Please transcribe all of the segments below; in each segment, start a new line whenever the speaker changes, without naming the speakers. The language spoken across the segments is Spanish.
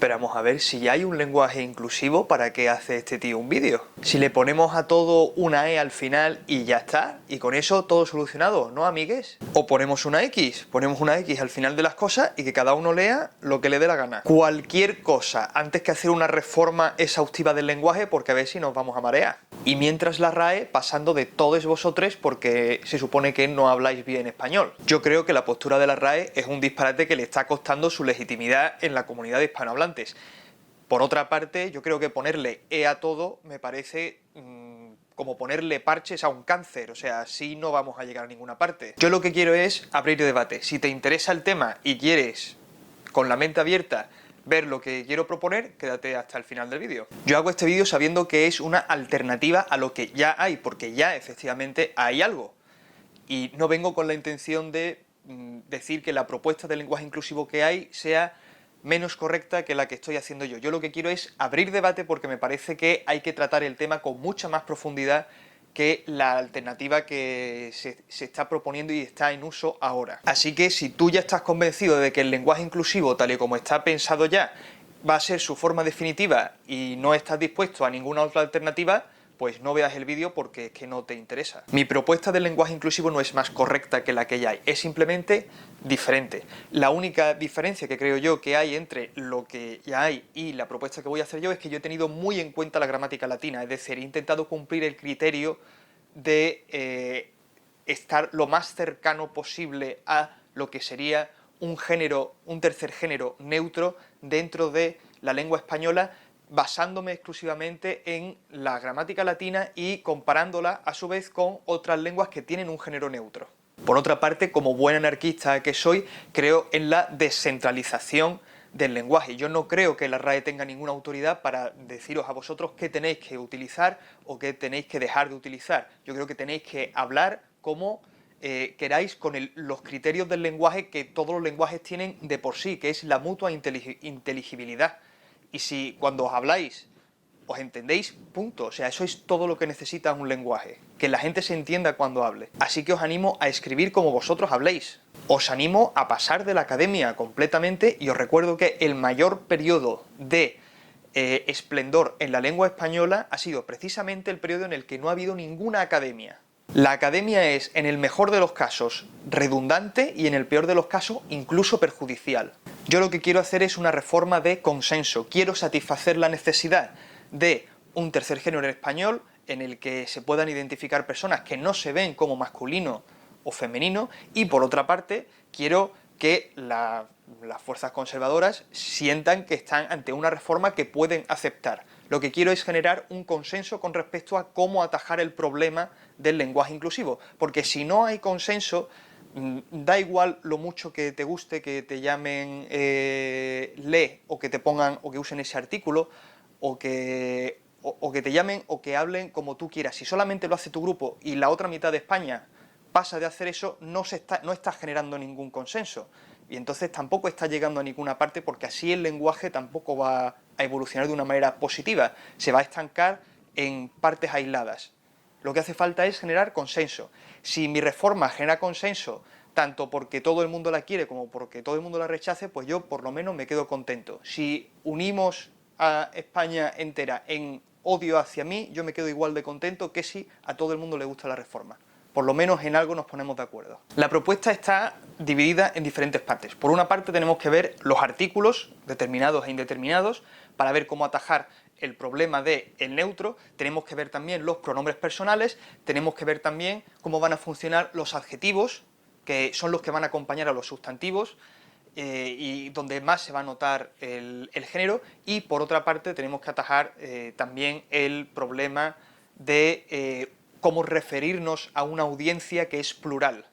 Pero vamos a ver, si ya hay un lenguaje inclusivo, ¿para qué hace este tío un vídeo? Si le ponemos a todo una E al final y ya está, y con eso todo solucionado, ¿no, amigues? O ponemos una X al final de las cosas y que cada uno lea lo que le dé la gana. Cualquier cosa, antes que hacer una reforma exhaustiva del lenguaje, porque a ver si nos vamos a marear. Y mientras la RAE pasando de todos vosotros porque se supone que no habláis bien español. Yo creo que la postura de la RAE es un disparate que le está costando su legitimidad en la comunidad de hispanohablantes. Por otra parte, yo creo que ponerle E a todo me parece como ponerle parches a un cáncer, o sea, así no vamos a llegar a ninguna parte. Yo lo que quiero es abrir debate. Si te interesa el tema y quieres, con la mente abierta, ver lo que quiero proponer, quédate hasta el final del vídeo. Yo hago este vídeo sabiendo que es una alternativa a lo que ya hay, porque ya efectivamente hay algo. Y no vengo con la intención de decir que la propuesta de lenguaje inclusivo que hay sea menos correcta que la que estoy haciendo yo. Yo lo que quiero es abrir debate porque me parece que hay que tratar el tema con mucha más profundidad que la alternativa que se está proponiendo y está en uso ahora. Así que si tú ya estás convencido de que el lenguaje inclusivo, tal y como está pensado ya, va a ser su forma definitiva y no estás dispuesto a ninguna otra alternativa, pues no veas el vídeo porque es que no te interesa. Mi propuesta del lenguaje inclusivo no es más correcta que la que ya hay, es simplemente diferente. La única diferencia que creo yo que hay entre lo que ya hay y la propuesta que voy a hacer yo es que yo he tenido muy en cuenta la gramática latina, es decir, he intentado cumplir el criterio de estar lo más cercano posible a lo que sería un género, un tercer género neutro dentro de la lengua española, basándome exclusivamente en la gramática latina y comparándola a su vez con otras lenguas que tienen un género neutro. Por otra parte, como buen anarquista que soy, creo en la descentralización del lenguaje. Yo no creo que la RAE tenga ninguna autoridad para deciros a vosotros qué tenéis que utilizar o qué tenéis que dejar de utilizar. Yo creo que tenéis que hablar como queráis con los criterios del lenguaje que todos los lenguajes tienen de por sí, que es la mutua inteligibilidad. Y si cuando os habláis os entendéis, punto. O sea, eso es todo lo que necesita un lenguaje, que la gente se entienda cuando hable. Así que os animo a escribir como vosotros habléis. Os animo a pasar de la academia completamente y os recuerdo que el mayor periodo de esplendor en la lengua española ha sido precisamente el periodo en el que no ha habido ninguna academia. La academia es, en el mejor de los casos, redundante y en el peor de los casos, incluso perjudicial. Yo lo que quiero hacer es una reforma de consenso. Quiero satisfacer la necesidad de un tercer género en español en el que se puedan identificar personas que no se ven como masculino o femenino y, por otra parte, quiero que las fuerzas conservadoras sientan que están ante una reforma que pueden aceptar. Lo que quiero es generar un consenso con respecto a cómo atajar el problema del lenguaje inclusivo, porque si no hay consenso, da igual lo mucho que te guste que te llamen lee o que te pongan o que usen ese artículo o que te llamen o que hablen como tú quieras. Si solamente lo hace tu grupo y la otra mitad de España pasa de hacer eso, no está generando ningún consenso. Y entonces tampoco está llegando a ninguna parte porque así el lenguaje tampoco va a evolucionar de una manera positiva. Se va a estancar en partes aisladas. Lo que hace falta es generar consenso. Si mi reforma genera consenso, tanto porque todo el mundo la quiere como porque todo el mundo la rechace, pues yo por lo menos me quedo contento. Si unimos a España entera en odio hacia mí, yo me quedo igual de contento que si a todo el mundo le gusta la reforma. Por lo menos en algo nos ponemos de acuerdo. La propuesta está dividida en diferentes partes. Por una parte tenemos que ver los artículos determinados e indeterminados para ver cómo atajar el problema del neutro, tenemos que ver también los pronombres personales, tenemos que ver también cómo van a funcionar los adjetivos, que son los que van a acompañar a los sustantivos, y donde más se va a notar el género, y por otra parte tenemos que atajar también el problema de cómo referirnos a una audiencia que es plural,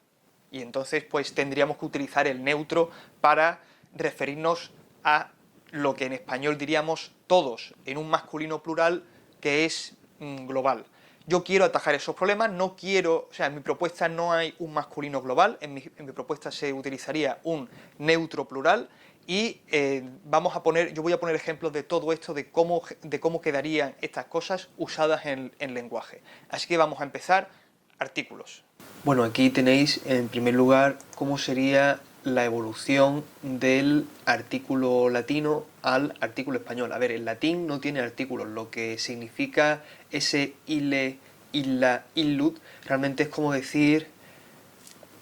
y entonces pues tendríamos que utilizar el neutro para referirnos a lo que en español diríamos todos, en un masculino plural que es global. Yo quiero atajar esos problemas, no quiero, o sea, en mi propuesta no hay un masculino global, en mi propuesta se utilizaría un neutro plural y yo voy a poner ejemplos de todo esto, de cómo quedarían estas cosas usadas en lenguaje. Así que vamos a empezar, artículos. Bueno, aquí tenéis en primer lugar cómo sería la evolución del artículo latino al artículo español. A ver, el latín no tiene artículos, lo que significa ese ille, illa, illud, realmente es como decir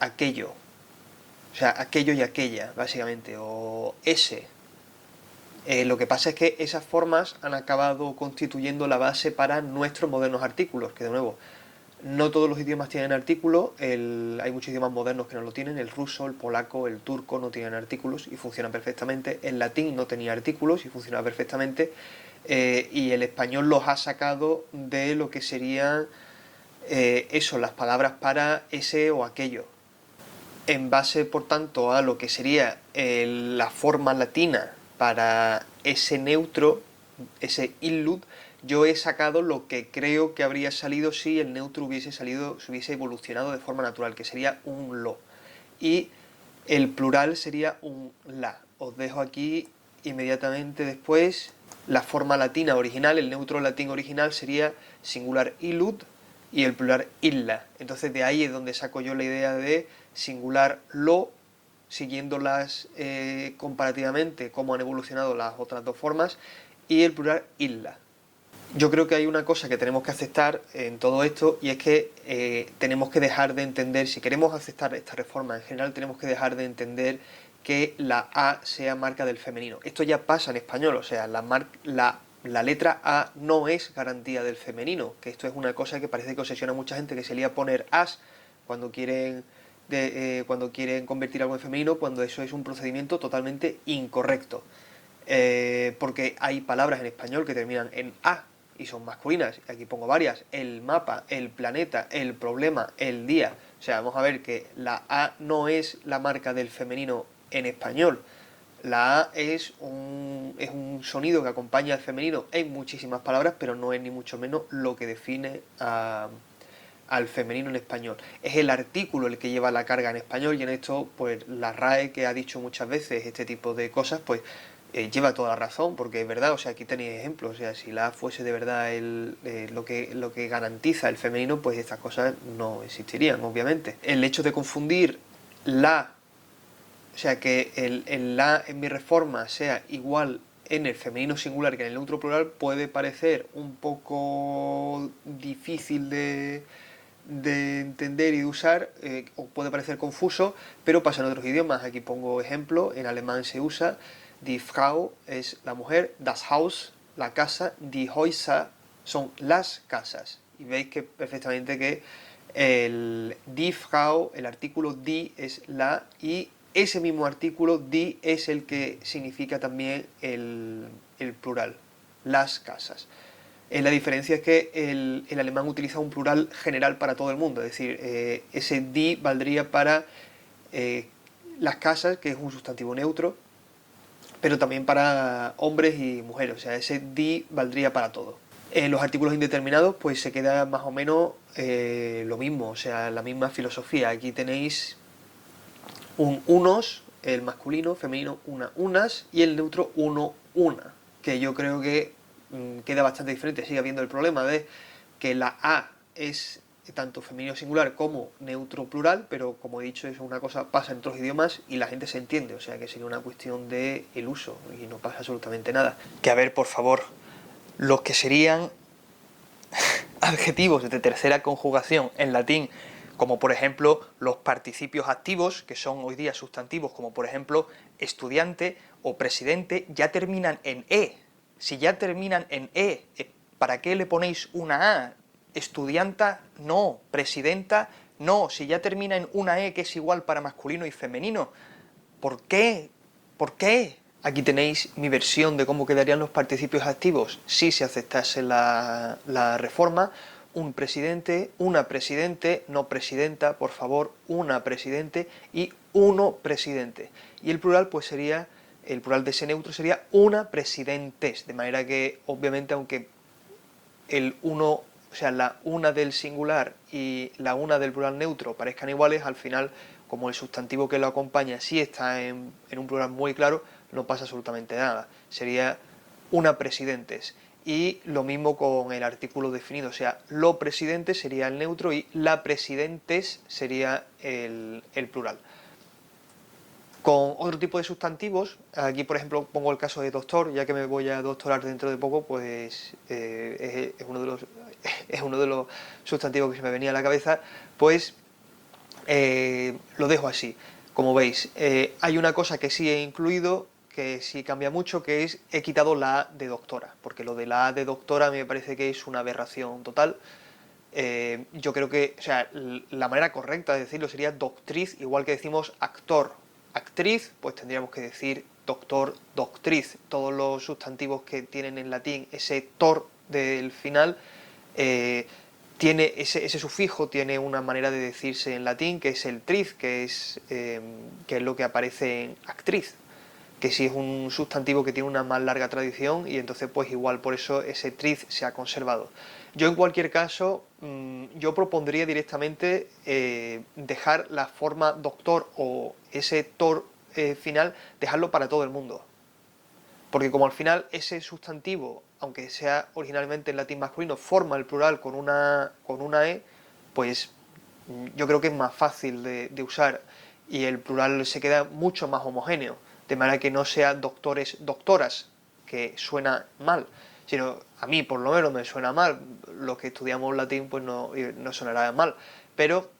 aquello. O sea, aquello y aquella, básicamente, o ese. Lo que pasa es que esas formas han acabado constituyendo la base para nuestros modernos artículos, que de nuevo, no todos los idiomas tienen artículos, hay muchos idiomas modernos que no lo tienen, el ruso, el polaco, el turco no tienen artículos y funcionan perfectamente, el latín no tenía artículos y funcionaba perfectamente, y el español los ha sacado de lo que serían eso, las palabras para ese o aquello. En base, por tanto, a lo que sería la forma latina para ese neutro, ese illud, yo he sacado lo que creo que habría salido si el neutro hubiese salido, se hubiese evolucionado de forma natural, que sería un lo. Y el plural sería un la. Os dejo aquí inmediatamente después la forma latina original, el neutro latín original sería singular illud y el plural illa. Entonces de ahí es donde saco yo la idea de singular lo, siguiéndolas comparativamente cómo han evolucionado las otras dos formas, y el plural illa. Yo creo que hay una cosa que tenemos que aceptar en todo esto, y es que tenemos que dejar de entender, si queremos aceptar esta reforma en general, tenemos que dejar de entender que la A sea marca del femenino. Esto ya pasa en español, o sea, la letra A no es garantía del femenino, que esto es una cosa que parece que obsesiona a mucha gente, que se lía a poner as cuando quieren convertir algo en femenino, cuando eso es un procedimiento totalmente incorrecto. Porque hay palabras en español que terminan en A y son masculinas. Aquí pongo varias: el mapa, el planeta, el problema, el día. O sea, vamos a ver que la A no es la marca del femenino en español. La A es un sonido que acompaña al femenino en muchísimas palabras, pero no es ni mucho menos lo que define al femenino en español. Es el artículo el que lleva la carga en español, y en esto pues la RAE, que ha dicho muchas veces este tipo de cosas, pues lleva toda la razón, porque es verdad. O sea, aquí tenéis ejemplos. O sea, si la fuese de verdad lo que garantiza el femenino, pues estas cosas no existirían, obviamente. El hecho de confundir la, o sea, que el la en mi reforma sea igual en el femenino singular que en el neutro plural, puede parecer un poco difícil de entender y de usar, o puede parecer confuso, pero pasa en otros idiomas. Aquí pongo ejemplo: en alemán se usa die Frau, es la mujer, das Haus, la casa, die Häuser son las casas, y veis que perfectamente que el die Frau, el artículo die es la, y ese mismo artículo die es el que significa también el plural, las casas. La diferencia es que el alemán utiliza un plural general para todo el mundo, es decir, ese die valdría para las casas, que es un sustantivo neutro, pero también para hombres y mujeres. O sea, ese die valdría para todo. En los artículos indeterminados pues se queda más o menos lo mismo, o sea, la misma filosofía. Aquí tenéis un unos, el masculino, femenino una, unas, y el neutro uno, una, que yo creo que queda bastante diferente. Sigue habiendo el problema de que la A es tanto femenino singular como neutro plural, pero como he dicho, es una cosa, pasa en otros idiomas y la gente se entiende, o sea que sería una cuestión de el uso y no pasa absolutamente nada. Que a ver, por favor, los que serían adjetivos de tercera conjugación en latín, como por ejemplo los participios activos, que son hoy día sustantivos, como por ejemplo estudiante o presidente, ya terminan en E. Si ya terminan en E, ¿para qué le ponéis una A? Estudianta, no. Presidenta, no. Si ya termina en una E, que es igual para masculino y femenino, ¿por qué? ¿Por qué? Aquí tenéis mi versión de cómo quedarían los participios activos si se aceptase la reforma: un presidente, una presidente, no presidenta, por favor, una presidente y uno presidente. Y el plural pues sería, el plural de ese neutro sería una presidentes, de manera que obviamente, aunque el uno, o sea, la una del singular y la una del plural neutro parezcan iguales, al final, como el sustantivo que lo acompaña sí está en un plural muy claro, no pasa absolutamente nada. Sería una presidentes. Y lo mismo con el artículo definido, o sea, lo presidente sería el neutro y la presidentes sería el plural. Con otro tipo de sustantivos, aquí por ejemplo pongo el caso de doctor, ya que me voy a doctorar dentro de poco, pues es uno de los sustantivos que se me venía a la cabeza, pues lo dejo así. Como veis, hay una cosa que sí he incluido, que sí cambia mucho, que es he quitado la A de doctora, porque lo de la A de doctora me parece que es una aberración total. Yo creo que, o sea, la manera correcta de decirlo sería doctriz, igual que decimos actor, actriz, pues tendríamos que decir doctor, doctriz. Todos los sustantivos que tienen en latín ese tor del final, tiene ese sufijo, tiene una manera de decirse en latín, que es el triz, que es lo que aparece en actriz, que sí es un sustantivo que tiene una más larga tradición y entonces pues igual por eso ese triz se ha conservado. Yo en cualquier caso, yo propondría directamente dejar la forma doctor o ese tor final, dejarlo para todo el mundo. Porque como al final ese sustantivo, aunque sea originalmente en latín masculino, forma el plural con una E, pues yo creo que es más fácil de usar y el plural se queda mucho más homogéneo, de manera que no sea doctores, doctoras, que suena mal, sino a mí por lo menos me suena mal, los que estudiamos latín pues no sonará mal, pero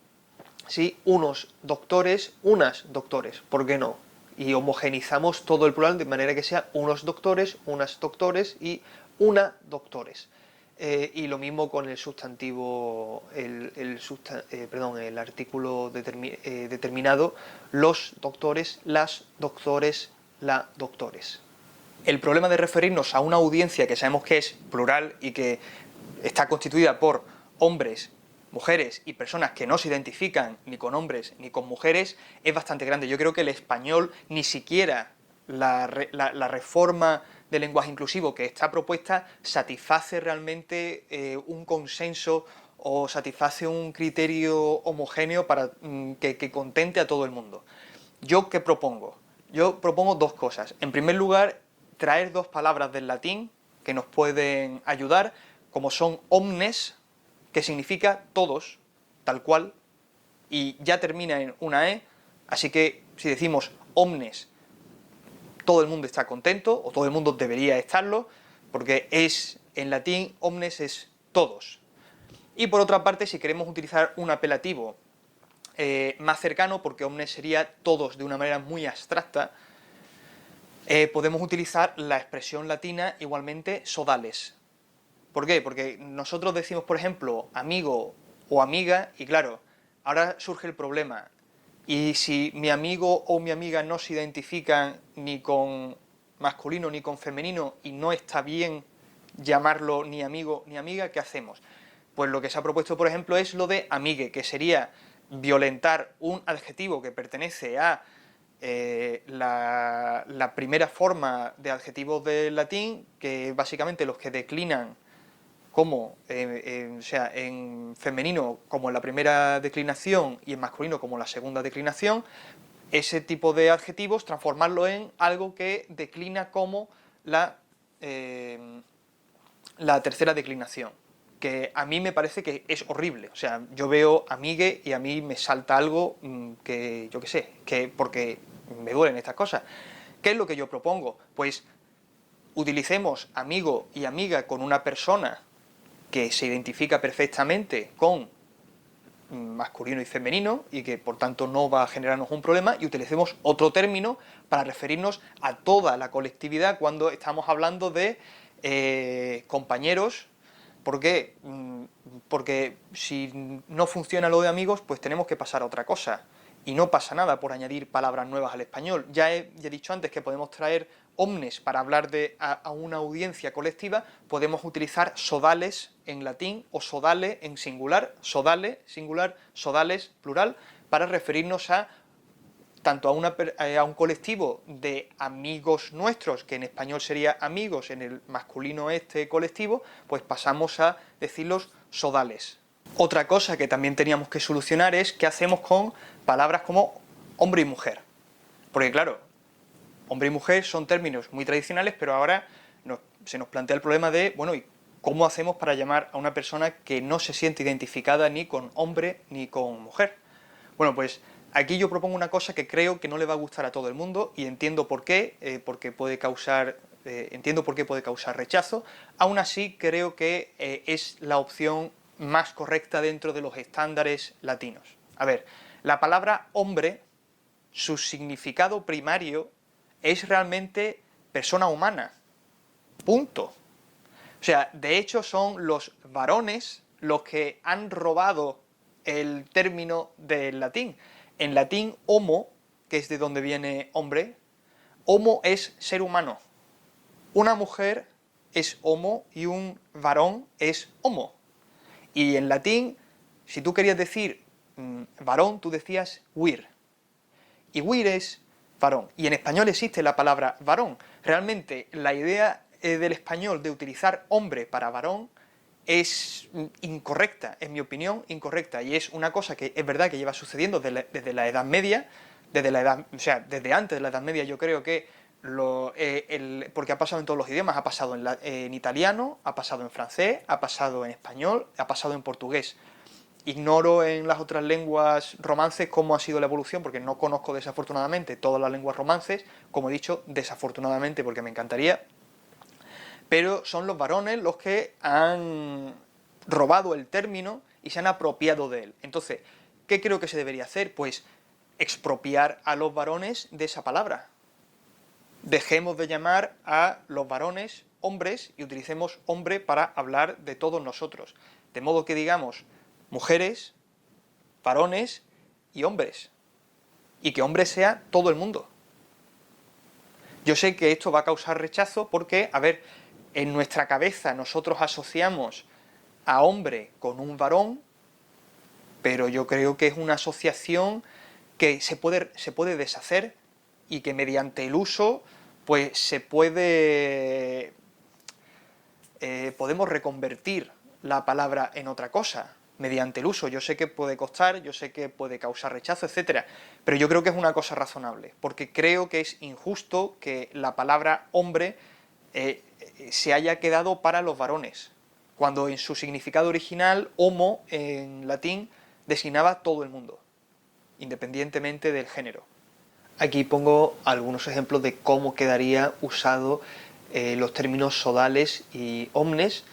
sí unos doctores, unas doctores, ¿por qué no? Y homogenizamos todo el plural de manera que sea unos doctores, unas doctores y una doctores. Y lo mismo con el sustantivo, el artículo determinado, los doctores, las doctores, la doctores. El problema de referirnos a una audiencia que sabemos que es plural y que está constituida por hombres, mujeres y personas que no se identifican ni con hombres ni con mujeres es bastante grande. Yo creo que el español, ni siquiera la reforma del lenguaje inclusivo que está propuesta, satisface realmente un consenso o satisface un criterio homogéneo para que contente a todo el mundo. ¿Yo qué propongo? Yo propongo dos cosas. En primer lugar, traer dos palabras del latín que nos pueden ayudar, como son omnes, que significa todos, tal cual, y ya termina en una E, así que si decimos omnes, todo el mundo está contento, o todo el mundo debería estarlo, porque en latín omnes es todos. Y por otra parte, si queremos utilizar un apelativo más cercano, porque omnes sería todos de una manera muy abstracta, podemos utilizar la expresión latina igualmente sodales. ¿Por qué? Porque nosotros decimos, por ejemplo, amigo o amiga, y claro, ahora surge el problema. Y si mi amigo o mi amiga no se identifican ni con masculino ni con femenino y no está bien llamarlo ni amigo ni amiga, ¿qué hacemos? Pues lo que se ha propuesto, por ejemplo, es lo de amigue, que sería violentar un adjetivo que pertenece a la primera forma de adjetivos del latín, que básicamente los que declinan como, o sea, en femenino como en la primera declinación y en masculino como la segunda declinación, ese tipo de adjetivos transformarlo en algo que declina como la tercera declinación, que a mí me parece que es horrible. O sea, yo veo amigue y a mí me salta algo que, yo qué sé, que porque me duelen estas cosas. ¿Qué es lo que yo propongo? Pues utilicemos amigo y amiga con una persona que se identifica perfectamente con masculino y femenino y que por tanto no va a generarnos un problema, y utilicemos otro término para referirnos a toda la colectividad cuando estamos hablando de compañeros. ¿Por qué? Porque si no funciona lo de amigos, pues tenemos que pasar a otra cosa. Y no pasa nada por añadir palabras nuevas al español. Ya he dicho antes que podemos traer omnes para hablar a una audiencia colectiva, podemos utilizar sodales en latín o sodale en singular, sodale singular, sodales plural, para referirnos a tanto a un colectivo de amigos nuestros, que en español sería amigos, en el masculino este colectivo, pues pasamos a decirlos sodales. Otra cosa que también teníamos que solucionar es qué hacemos con palabras como hombre y mujer. Porque claro, hombre y mujer son términos muy tradicionales, pero ahora se nos plantea el problema de, bueno, ¿y cómo hacemos para llamar a una persona que no se siente identificada ni con hombre ni con mujer? Bueno, pues Aquí yo propongo una cosa que creo que no le va a gustar a todo el mundo y entiendo por qué, porque puede causar, entiendo por qué puede causar rechazo. Aún así creo que es la opción más correcta dentro de los estándares latinos. A ver, la palabra hombre, su significado primario es realmente persona humana. Punto. O sea, de hecho son los varones los que han robado el término del latín. En latín, homo, que es de donde viene hombre, homo es ser humano. Una mujer es homo y un varón es homo. Y en latín, si tú querías decir varón, tú decías vir. Y vir es varón. Y en español existe la palabra varón. Realmente la idea del español de utilizar hombre para varón es incorrecta, en mi opinión, incorrecta. Y es una cosa que es verdad que lleva sucediendo desde la Edad Media, o sea, desde antes de la Edad Media yo creo que porque ha pasado en todos los idiomas, ha pasado en italiano, ha pasado en francés, ha pasado en español, ha pasado en portugués. Ignoro en las otras lenguas romances cómo ha sido la evolución, porque no conozco desafortunadamente todas las lenguas romances, como he dicho, desafortunadamente porque me encantaría, pero son los varones los que han robado el término y se han apropiado de él. Entonces, ¿qué creo que se debería hacer? Pues expropiar a los varones de esa palabra. Dejemos de llamar a los varones hombres y utilicemos hombre para hablar de todos nosotros. De modo que digamos mujeres, varones y hombres. Y que hombre sea todo el mundo. Yo sé que esto va a causar rechazo porque, a ver, en nuestra cabeza nosotros asociamos a hombre con un varón, pero yo creo que es una asociación que se puede deshacer y que mediante el uso pues podemos reconvertir la palabra en otra cosa mediante el uso. Yo sé que puede costar, yo sé que puede causar rechazo, etcétera, pero yo creo que es una cosa razonable, porque creo que es injusto que la palabra hombre se haya quedado para los varones, cuando en su significado original, homo, en latín, designaba todo el mundo, independientemente del género. Aquí pongo algunos ejemplos de cómo quedaría usado los términos sodales y omnes.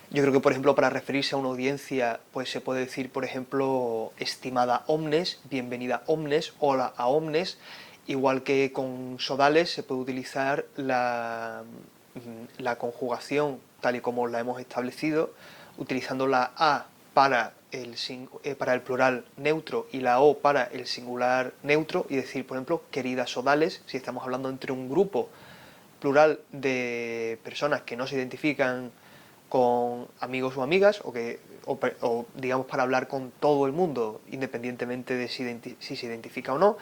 Yo creo que, por ejemplo, para referirse a una audiencia, pues se puede decir, por ejemplo, estimada omnes, bienvenida omnes, hola a omnes, igual que con sodales se puede utilizar la conjugación tal y como la hemos establecido, utilizando la a para el plural neutro y la o para el singular neutro, y decir, por ejemplo, queridas sodales, si estamos hablando entre un grupo plural de personas que no se identifican con amigos o amigas, o digamos para hablar con todo el mundo, independientemente de si se identifica o no,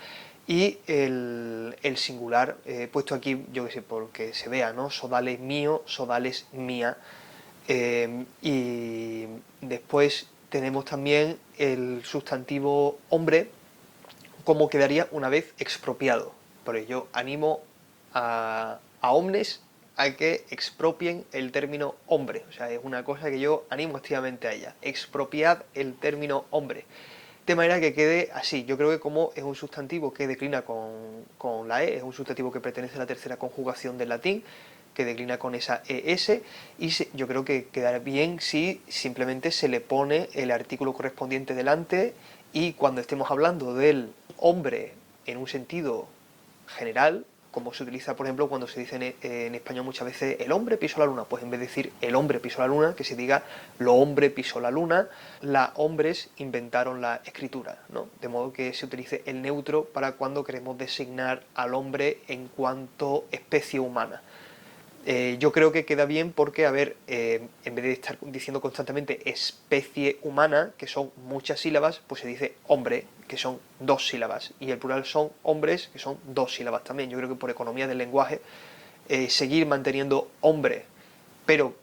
y el singular, puesto aquí, yo que sé, porque se vea, ¿no? Sodales mío, sodales mía, y después tenemos también el sustantivo hombre, como quedaría una vez expropiado. Por ello, animo a omnes a que expropien el término hombre. O sea, es una cosa que yo animo activamente a ella. Expropiad el término hombre. De manera que quede así. Yo creo que como es un sustantivo que declina con la E, es un sustantivo que pertenece a la tercera conjugación del latín, que declina con esa ES, y yo creo que quedará bien si simplemente se le pone el artículo correspondiente delante, y cuando estemos hablando del hombre en un sentido general, como se utiliza, por ejemplo, cuando se dice en español muchas veces el hombre pisó la luna, pues en vez de decir el hombre pisó la luna, que se diga lo hombre pisó la luna, los hombres inventaron la escritura, ¿no? De modo que se utilice el neutro para cuando queremos designar al hombre en cuanto especie humana. Yo creo que queda bien porque, a ver, en vez de estar diciendo constantemente especie humana, que son muchas sílabas, pues se dice hombre, que son 2 sílabas, y el plural son hombres, que son 2 sílabas también. Yo creo que por economía del lenguaje, seguir manteniendo hombre, pero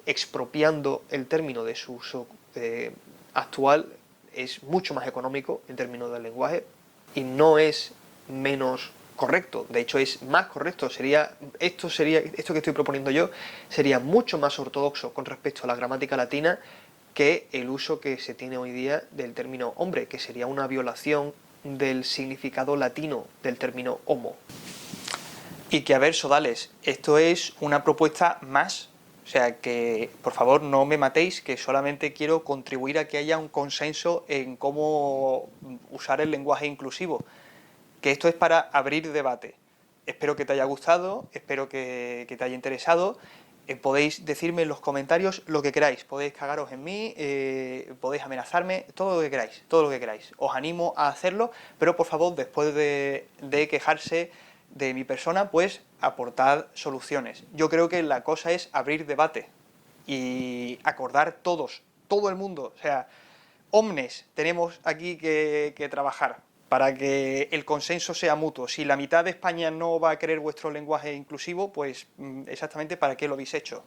expropiando el término de su uso actual, es mucho más económico en términos del lenguaje, y no es menos correcto, de hecho es más correcto. Esto que estoy proponiendo yo sería mucho más ortodoxo con respecto a la gramática latina que el uso que se tiene hoy día del término hombre, que sería una violación del significado latino del término homo. Y que, a ver, sodales, esto es una propuesta más, o sea, que por favor no me matéis, que solamente quiero contribuir a que haya un consenso en cómo usar el lenguaje inclusivo, que esto es para abrir debate. Espero que te haya gustado, espero que te haya interesado. Podéis decirme en los comentarios lo que queráis, podéis cagaros en mí, podéis amenazarme, todo lo que queráis, todo lo que queráis. Os animo a hacerlo, pero por favor, después de quejarse de mi persona, pues aportad soluciones. Yo creo que la cosa es abrir debate y acordar todos, todo el mundo, o sea, omnes, tenemos aquí que trabajar para que el consenso sea mutuo. Si la mitad de España no va a querer vuestro lenguaje inclusivo, pues exactamente para qué lo habéis hecho.